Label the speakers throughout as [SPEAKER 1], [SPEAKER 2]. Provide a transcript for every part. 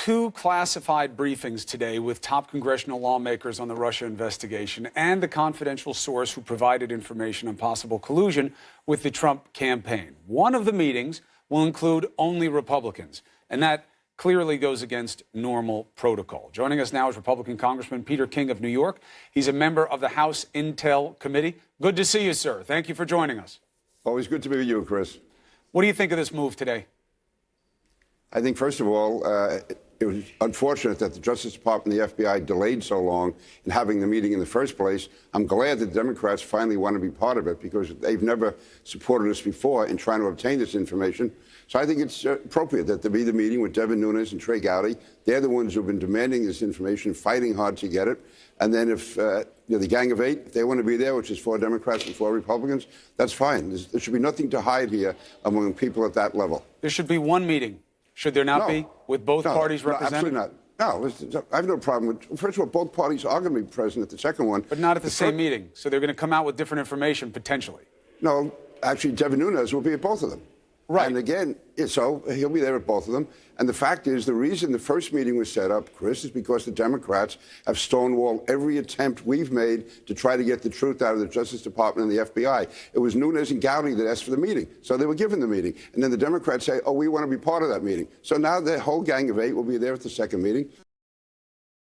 [SPEAKER 1] two classified briefings today with top congressional lawmakers on the Russia investigation and the confidential source who provided information on possible collusion with the Trump campaign. One of the meetings will include only Republicans, and that clearly goes against normal protocol. Joining us now is Republican Congressman Peter King of New York. He's a member of the House Intel Committee. Good to see you, sir. Thank you for joining us.
[SPEAKER 2] Always good to be with you, Chris.
[SPEAKER 1] What do you think of this move today?
[SPEAKER 2] I think, first of all, it was unfortunate that the Justice Department and the FBI delayed so long in having the meeting in the first place. I'm glad that the Democrats finally want to be part of it because they've never supported us before in trying to obtain this information. So I think it's appropriate that there be the meeting with Devin Nunes and Trey Gowdy. They're the ones who've been demanding this information, fighting hard to get it. And then if the Gang of Eight, if they want to be there, which is 4 Democrats and 4 Republicans, that's fine. There should be nothing to hide here among people at that level.
[SPEAKER 1] There should be one meeting. Should there not be, with both parties represented?
[SPEAKER 2] No, absolutely not. No, I have no problem with. First of all, both parties are going to be present at the second one.
[SPEAKER 1] But not at the same meeting. So they're going to come out with different information, potentially.
[SPEAKER 2] No, actually, Devin Nunes will be at both of them.
[SPEAKER 1] Right.
[SPEAKER 2] And again, so he'll be there at both of them. And the fact is, the reason the first meeting was set up, Chris, is because the Democrats have stonewalled every attempt we've made to try to get the truth out of the Justice Department and the FBI. It was Nunes and Gowdy that asked for the meeting. So they were given the meeting. And then the Democrats say, oh, we want to be part of that meeting. So now the whole Gang of Eight will be there at the second meeting.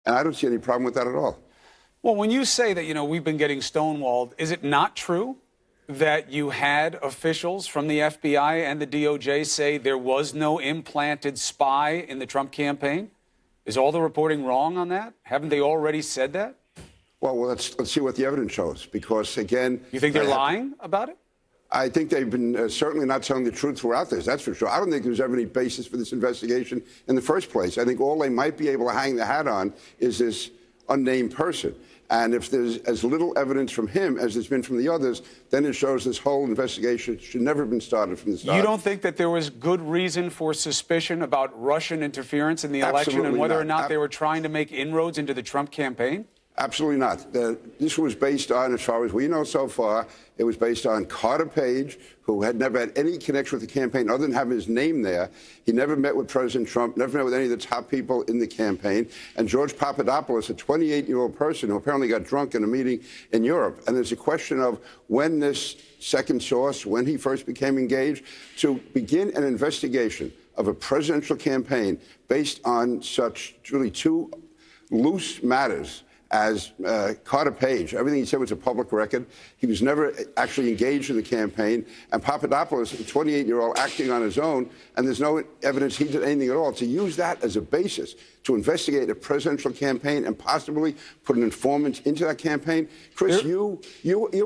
[SPEAKER 2] And I don't see any problem with that at all.
[SPEAKER 1] Well, when you say that, we've been getting stonewalled, is it not true that you had officials from the FBI and the DOJ say there was no implanted spy in the Trump campaign? Is all the reporting wrong on that? Haven't they already said that?
[SPEAKER 2] Well, let's see what the evidence shows, because, again...
[SPEAKER 1] You think they're lying about it?
[SPEAKER 2] I think they've been certainly not telling the truth throughout this, that's for sure. I don't think there's ever any basis for this investigation in the first place. I think all they might be able to hang the hat on is this unnamed person. And if there's as little evidence from him as there's been from the others, then it shows this whole investigation should never have been started from the start.
[SPEAKER 1] You don't think that there was good reason for suspicion about Russian interference in the election and whether or not they were trying to make inroads into the Trump campaign?
[SPEAKER 2] Absolutely not. This was based on, as far as we know so far, it was based on Carter Page, who had never had any connection with the campaign other than having his name there. He never met with President Trump, never met with any of the top people in the campaign. And George Papadopoulos, a 28-year-old person who apparently got drunk in a meeting in Europe. And there's a question of when this second source, when he first became engaged, to begin an investigation of a presidential campaign based on such really two loose matters as Carter Page. Everything he said was a public record. He was never actually engaged in the campaign. And Papadopoulos, a 28-year-old, acting on his own, and there's no evidence he did anything at all. To use that as a basis to investigate a presidential campaign and possibly put an informant into that campaign, Chris, you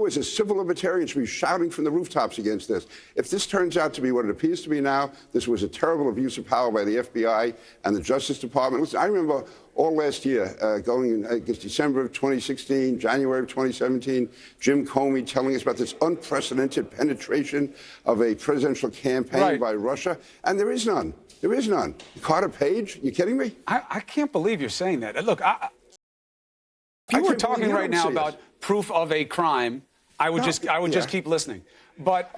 [SPEAKER 2] as a civil libertarian should be shouting from the rooftops against this. If this turns out to be what it appears to be now, this was a terrible abuse of power by the FBI and the Justice Department. Listen, I remember all last year, going against December of 2016, January of 2017, Jim Comey telling us about this unprecedented penetration of a presidential campaign by Russia, and there is none. There is none. Carter Page? You kidding me?
[SPEAKER 1] I can't believe you're saying that. Look, if you were talking right now about proof of a crime, I would just keep listening. But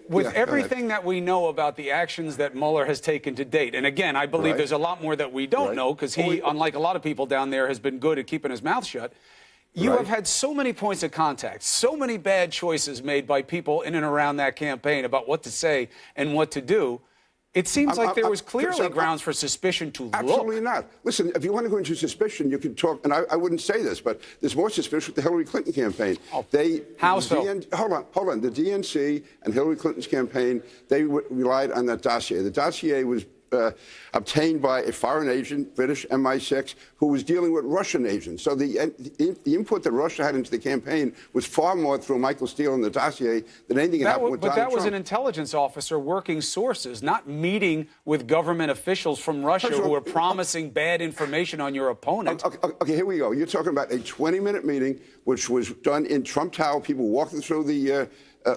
[SPEAKER 1] with everything that we know about the actions that Mueller has taken to date, and again, I believe there's a lot more that we don't know because he, unlike a lot of people down there, has been good at keeping his mouth shut. You have had so many points of contact, so many bad choices made by people in and around that campaign about what to say and what to do. It seems like there was clearly grounds for suspicion to look.
[SPEAKER 2] Absolutely not. Listen, if you want to go into suspicion, you can talk, and I wouldn't say this, but there's more suspicion with the Hillary Clinton campaign.
[SPEAKER 1] How so?
[SPEAKER 2] Hold on. The DNC and Hillary Clinton's campaign, they relied on that dossier. The dossier was obtained by a foreign agent, British MI6, who was dealing with Russian agents. So the input that Russia had into the campaign was far more through Michael Steele and the dossier than anything that happened with Donald Trump.
[SPEAKER 1] But that was an intelligence officer working sources, not meeting with government officials from Russia who were promising bad information on your opponent.
[SPEAKER 2] Okay, here we go. You're talking about a 20-minute meeting, which was done in Trump Tower, people walking through the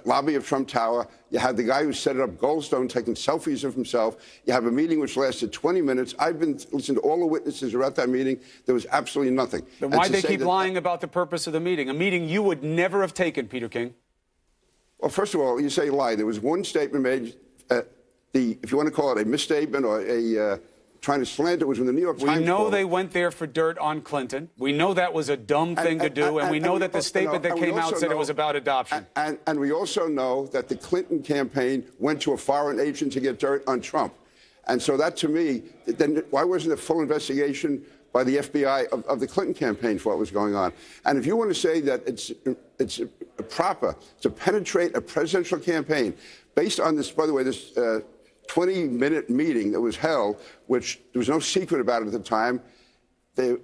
[SPEAKER 2] lobby of Trump Tower. You had the guy who set it up, Goldstone, taking selfies of himself. You have a meeting which lasted 20 minutes. I've been listening to all the witnesses who were at that meeting. There was absolutely nothing.
[SPEAKER 1] Then why do they keep lying about the purpose of the meeting? A meeting you would never have taken, Peter King.
[SPEAKER 2] Well, first of all, you say lie. There was one statement made, if you want to call it a misstatement or a trying to slander was when the New York Times.
[SPEAKER 1] We know
[SPEAKER 2] called.
[SPEAKER 1] they went there for dirt on Clinton. We know that was a dumb thing to do, and we know that the statement that came out said it was about adoption.
[SPEAKER 2] And we also know that the Clinton campaign went to a foreign agent to get dirt on Trump. And so that, to me, then why wasn't a full investigation by the FBI of the Clinton campaign for what was going on? And if you want to say that it's proper to penetrate a presidential campaign based on this, by the way, this 20-minute meeting that was held, which there was no secret about it at the time, they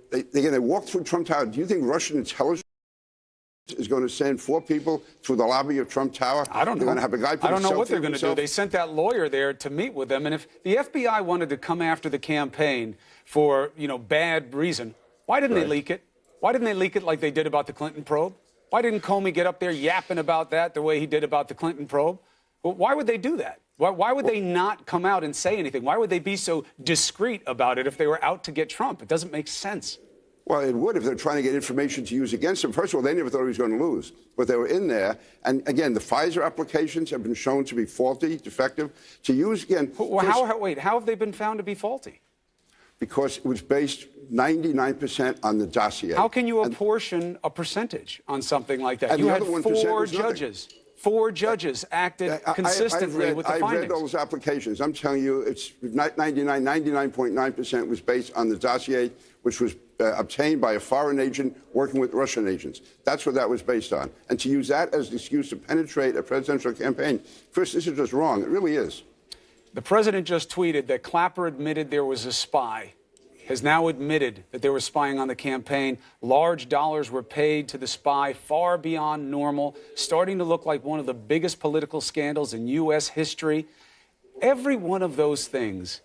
[SPEAKER 2] walked through Trump Tower. Do you think Russian intelligence is going to send 4 people through the lobby of Trump Tower?
[SPEAKER 1] I don't know.
[SPEAKER 2] They're going to have a guy put
[SPEAKER 1] I don't know what they're going
[SPEAKER 2] to
[SPEAKER 1] do. They sent that lawyer there to meet with them. And if the FBI wanted to come after the campaign for, bad reason, why didn't they leak it? Why didn't they leak it like they did about the Clinton probe? Why didn't Comey get up there yapping about that the way he did about the Clinton probe? Well, why would they do that? Why would they not come out and say anything? Why would they be so discreet about it if they were out to get Trump? It doesn't make sense.
[SPEAKER 2] Well, it would if they're trying to get information to use against him. First of all, they never thought he was going to lose, but they were in there. And again, the Pfizer applications have been shown to be faulty, defective. To use again.
[SPEAKER 1] Well, how have they been found to be faulty?
[SPEAKER 2] Because it was based 99% on the dossier.
[SPEAKER 1] How can you apportion a percentage on something like that? You had 4 judges. 4 judges acted consistently with the findings.
[SPEAKER 2] I've read those applications. I'm telling you, it's 99.9% was based on the dossier, which was obtained by a foreign agent working with Russian agents. That's what that was based on. And to use that as an excuse to penetrate a presidential campaign, Chris, this is just wrong. It really is.
[SPEAKER 1] The president just tweeted that Clapper admitted there was a spy, has now admitted that they were spying on the campaign. Large dollars were paid to the spy, far beyond normal, starting to look like one of the biggest political scandals in U.S. history. Every one of those things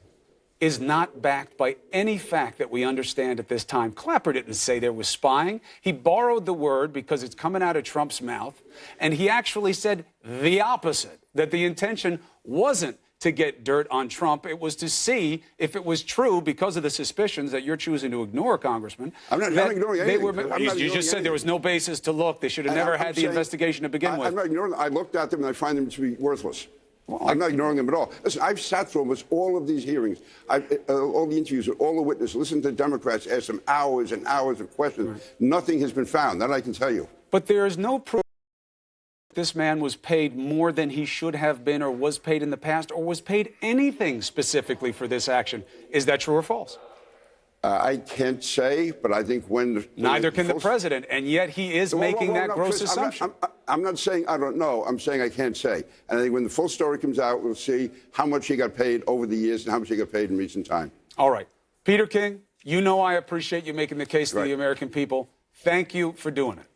[SPEAKER 1] is not backed by any fact that we understand at this time. Clapper didn't say there was spying. He borrowed the word because it's coming out of Trump's mouth, and he actually said the opposite, that the intention wasn't to get dirt on Trump. It was to see if it was true, because of the suspicions that you're choosing to ignore, Congressman.
[SPEAKER 2] I'm not ignoring anything.
[SPEAKER 1] You just said there was no basis to look. They should have never had the investigation to begin with.
[SPEAKER 2] I'm not ignoring them. I looked at them and I find them to be worthless. Well, I'm not ignoring them at all. Listen, I've sat through almost all of these hearings, all the interviews with all the witnesses, listened to Democrats ask them hours and hours of questions. Right. Nothing has been found. That I can tell you.
[SPEAKER 1] But there is no proof this man was paid more than he should have been, or was paid in the past, or was paid anything specifically for this action. Is that true or false?
[SPEAKER 2] I can't say, but I think
[SPEAKER 1] neither can the president, and yet he is making that gross assumption.
[SPEAKER 2] I'm not saying I don't know. I'm saying I can't say. And I think when the full story comes out, we'll see how much he got paid over the years and how much he got paid in recent time.
[SPEAKER 1] All right. Peter King, I appreciate you making the case to the American people. Thank you for doing it.